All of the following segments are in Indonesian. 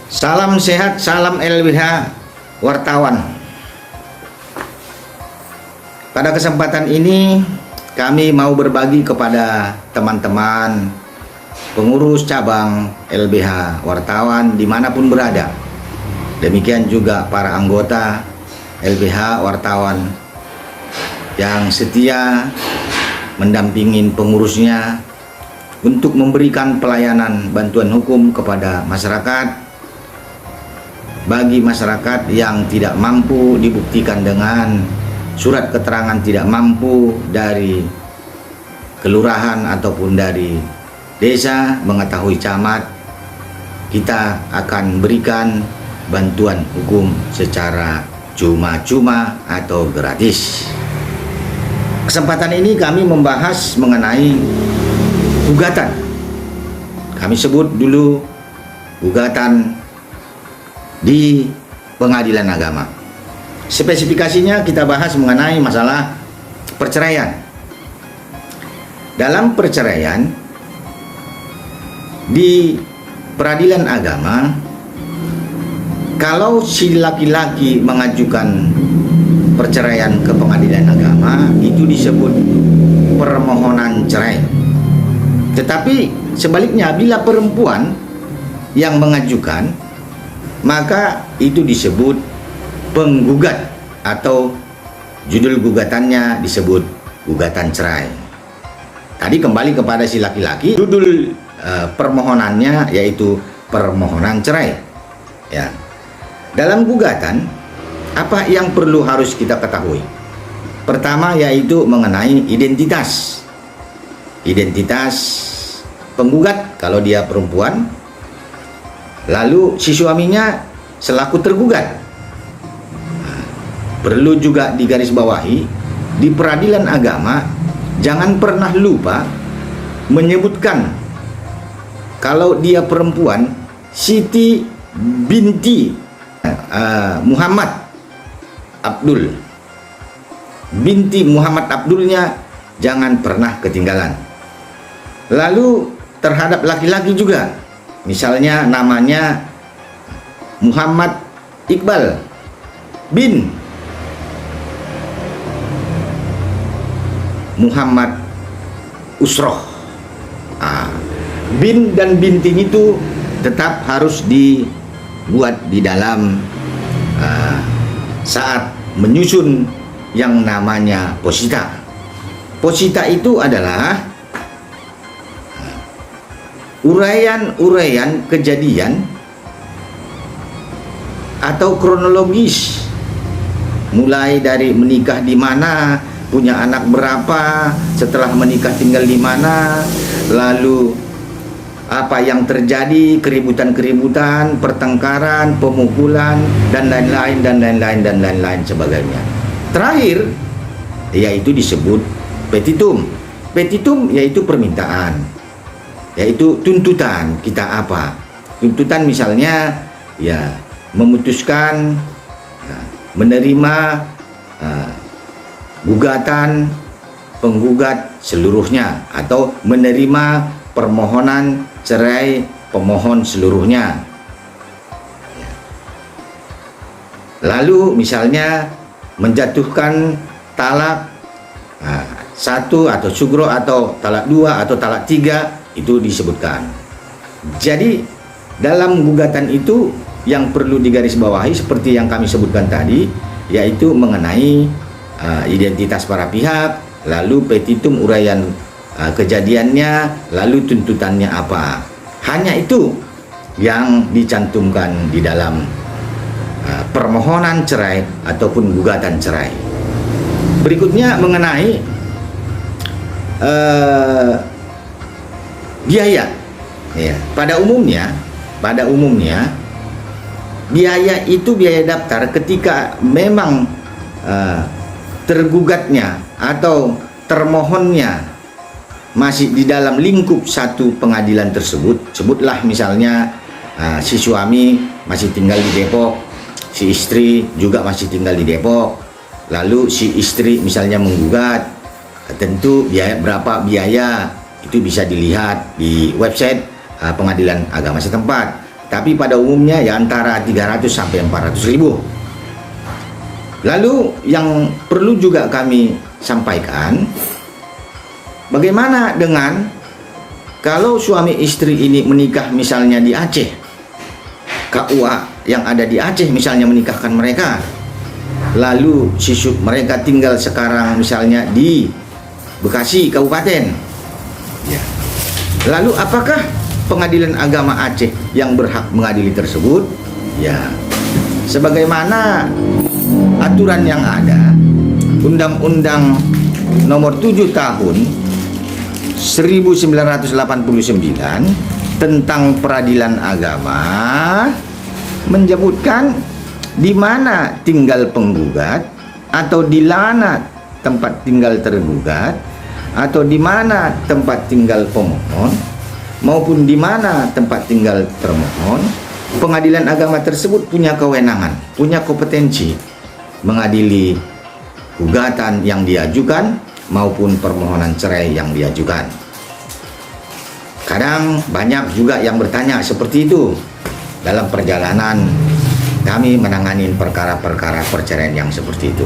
Salam sehat, salam LBH wartawan. Pada kesempatan ini kami mau berbagi kepada teman-teman pengurus cabang LBH wartawan dimanapun berada. Demikian juga para anggota LBH wartawan yang setia mendampingin pengurusnya untuk memberikan pelayanan bantuan hukum kepada masyarakat. Bagi masyarakat yang tidak mampu dibuktikan dengan surat keterangan tidak mampu dari kelurahan ataupun dari desa mengetahui camat, kita akan berikan bantuan hukum secara cuma-cuma atau gratis. Kesempatan ini kami membahas mengenai gugatan. Kami sebut dulu gugatan di pengadilan agama. Spesifikasinya kita bahas mengenai masalah perceraian. Dalam perceraian di peradilan agama, kalau si laki-laki mengajukan perceraian ke pengadilan agama, itu disebut permohonan cerai. Tetapi sebaliknya, bila perempuan yang mengajukan, maka itu disebut penggugat atau judul gugatannya disebut gugatan cerai. Tadi kembali kepada si laki-laki, judul permohonannya yaitu permohonan cerai. Ya. Dalam gugatan, apa yang perlu harus kita ketahui? Pertama yaitu mengenai identitas. Identitas penggugat kalau dia perempuan, lalu si suaminya selaku tergugat. Perlu juga digarisbawahi, di peradilan agama jangan pernah lupa menyebutkan kalau dia perempuan, Siti binti Muhammad Abdul. Binti Muhammad Abdulnya jangan pernah ketinggalan. Lalu terhadap laki-laki juga, misalnya namanya Muhammad Iqbal bin Muhammad Usroh. Bin dan binti itu tetap harus dibuat di dalam saat menyusun yang namanya posita. Posita itu adalah uraian-uraian kejadian atau kronologis, mulai dari menikah di mana, punya anak berapa, setelah menikah tinggal di mana, lalu apa yang terjadi, keributan-keributan, pertengkaran, pemukulan, dan lain-lain sebagainya. Terakhir yaitu disebut petitum. Petitum yaitu permintaan, yaitu tuntutan kita apa. Tuntutan misalnya ya memutuskan menerima gugatan penggugat seluruhnya atau menerima permohonan cerai pemohon seluruhnya. Lalu misalnya menjatuhkan talak satu atau sugro atau talak dua atau talak tiga, itu disebutkan. Jadi dalam gugatan itu yang perlu digarisbawahi seperti yang kami sebutkan tadi, yaitu mengenai identitas para pihak, lalu petitum uraian kejadiannya, lalu tuntutannya apa. Hanya itu yang dicantumkan di dalam permohonan cerai ataupun gugatan cerai. Berikutnya mengenai biaya. Ya, pada umumnya biaya itu biaya daftar ketika memang tergugatnya atau termohonnya masih di dalam lingkup satu pengadilan tersebut. Sebutlah misalnya si suami masih tinggal di Depok, si istri juga masih tinggal di Depok, lalu si istri misalnya menggugat, tentu berapa biaya itu bisa dilihat di website pengadilan agama setempat. Tapi pada umumnya ya antara 300 sampai 400 ribu. Lalu yang perlu juga kami sampaikan, bagaimana dengan kalau suami istri ini menikah misalnya di Aceh, KUA yang ada di Aceh misalnya menikahkan mereka, lalu mereka tinggal sekarang misalnya di Bekasi Kabupaten, ya. Lalu apakah pengadilan agama Aceh yang berhak mengadili tersebut? Ya, sebagaimana aturan yang ada, Undang-Undang Nomor 7 Tahun 1989 tentang peradilan agama menyebutkan di mana tinggal penggugat atau di mana tempat tinggal tergugat atau di mana tempat tinggal pemohon maupun di mana tempat tinggal termohon, pengadilan agama tersebut punya kewenangan, punya kompetensi mengadili gugatan yang diajukan maupun permohonan cerai yang diajukan. Kadang banyak juga yang bertanya seperti itu. Dalam perjalanan kami menangani perkara-perkara perceraian yang seperti itu.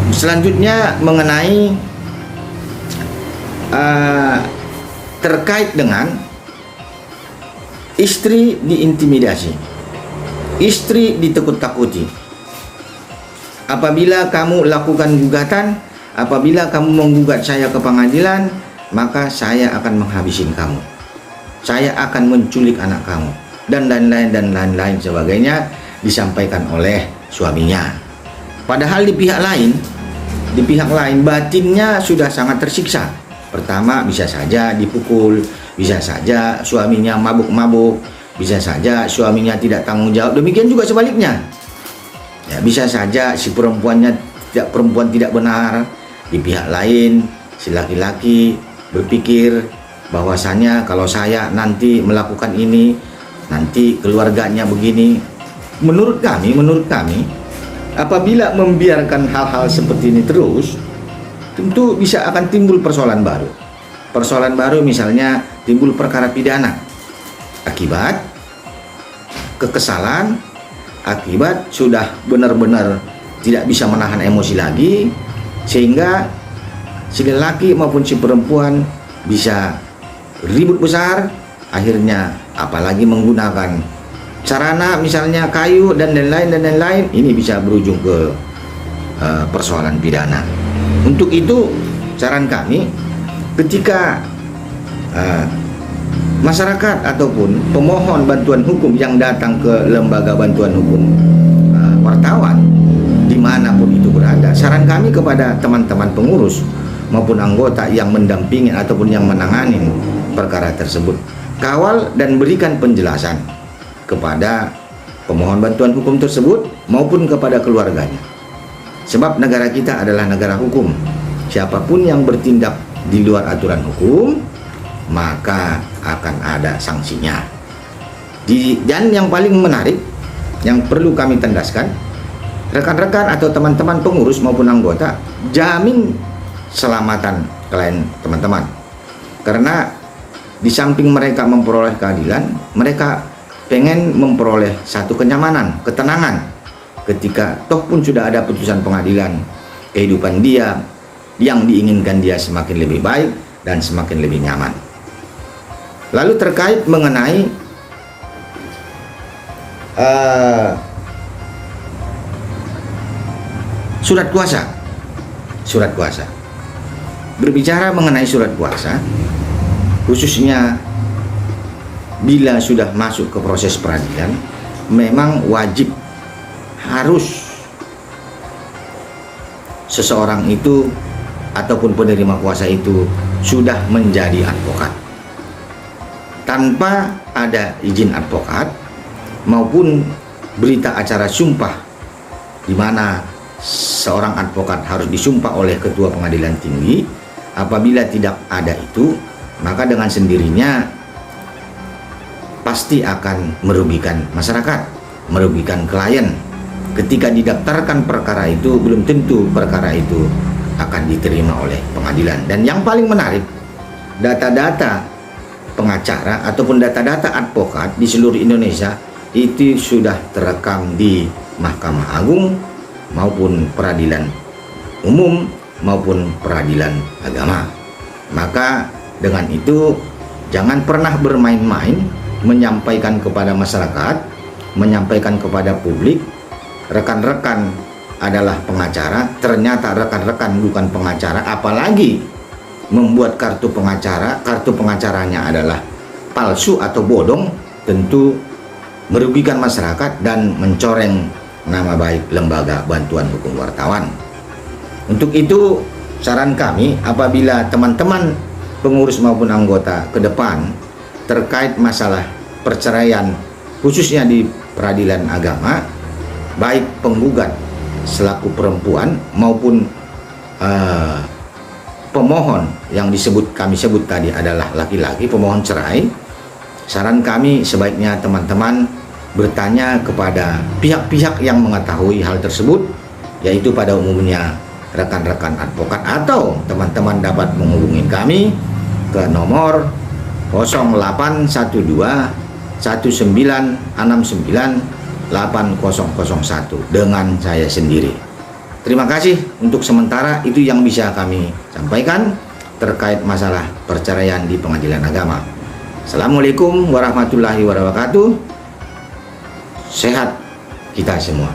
Selanjutnya mengenai terkait dengan istri diintimidasi, istri ditakut-takuti. Apabila kamu lakukan gugatan, apabila kamu menggugat saya ke pengadilan, maka saya akan menghabisin kamu, saya akan menculik anak kamu, dan lain-lain sebagainya disampaikan oleh suaminya. Padahal di pihak lain batinnya sudah sangat tersiksa. Pertama, bisa saja dipukul, bisa saja suaminya mabuk-mabuk, bisa saja suaminya tidak tanggung jawab. Demikian juga sebaliknya. Ya, bisa saja si perempuan tidak benar. Di pihak lain, si laki-laki berpikir bahwasanya kalau saya nanti melakukan ini, nanti keluarganya begini. Menurut kami, apabila membiarkan hal-hal seperti ini terus, tentu bisa akan timbul persoalan baru. Persoalan baru misalnya timbul perkara pidana akibat kekesalan, akibat sudah benar-benar tidak bisa menahan emosi lagi, sehingga si lelaki maupun si perempuan bisa ribut besar, akhirnya apalagi menggunakan sarana misalnya kayu dan lain-lain, ini bisa berujung ke persoalan pidana. Untuk itu saran kami, ketika masyarakat ataupun pemohon bantuan hukum yang datang ke lembaga bantuan hukum wartawan dimanapun itu berada, saran kami kepada teman-teman pengurus maupun anggota yang mendampingi ataupun yang menangani perkara tersebut, kawal dan berikan penjelasan kepada pemohon bantuan hukum tersebut maupun kepada keluarganya. Sebab negara kita adalah negara hukum. Siapapun yang bertindak di luar aturan hukum, maka akan ada sanksinya. Dan yang paling menarik, yang perlu kami tandaskan, rekan-rekan atau teman-teman pengurus maupun anggota, jamin keselamatan klien teman-teman. Karena di samping mereka memperoleh keadilan, mereka pengen memperoleh satu kenyamanan, ketenangan. Ketika toh pun sudah ada putusan pengadilan, kehidupan dia yang diinginkan dia semakin lebih baik dan semakin lebih nyaman. Lalu terkait mengenai surat kuasa. Berbicara mengenai surat kuasa, khususnya bila sudah masuk ke proses peradilan, memang wajib harus seseorang itu ataupun penerima kuasa itu sudah menjadi advokat. Tanpa ada izin advokat maupun berita acara sumpah di mana seorang advokat harus disumpah oleh ketua pengadilan tinggi, apabila tidak ada itu, maka dengan sendirinya pasti akan merugikan masyarakat, merugikan klien. Ketika didaftarkan perkara itu, belum tentu perkara itu akan diterima oleh pengadilan. Dan yang paling menarik, data-data pengacara ataupun data-data advokat di seluruh Indonesia itu sudah terekam di Mahkamah Agung maupun peradilan umum maupun peradilan agama. Maka dengan itu jangan pernah bermain-main menyampaikan kepada masyarakat, menyampaikan kepada publik rekan-rekan adalah pengacara, ternyata rekan-rekan bukan pengacara, apalagi membuat kartu pengacaranya adalah palsu atau bodong, tentu merugikan masyarakat dan mencoreng nama baik Lembaga Bantuan Hukum Wartawan. Untuk itu saran kami, apabila teman-teman pengurus maupun anggota ke depan terkait masalah perceraian khususnya di peradilan agama, baik penggugat selaku perempuan maupun pemohon yang kami sebut tadi adalah laki-laki, pemohon cerai, saran kami sebaiknya teman-teman bertanya kepada pihak-pihak yang mengetahui hal tersebut, yaitu pada umumnya rekan-rekan advokat, atau teman-teman dapat menghubungi kami ke nomor 0812 1969 8001 dengan saya sendiri. Terima kasih. Untuk sementara itu yang bisa kami sampaikan terkait masalah perceraian di pengadilan agama. Assalamualaikum warahmatullahi wabarakatuh. Sehat kita semua.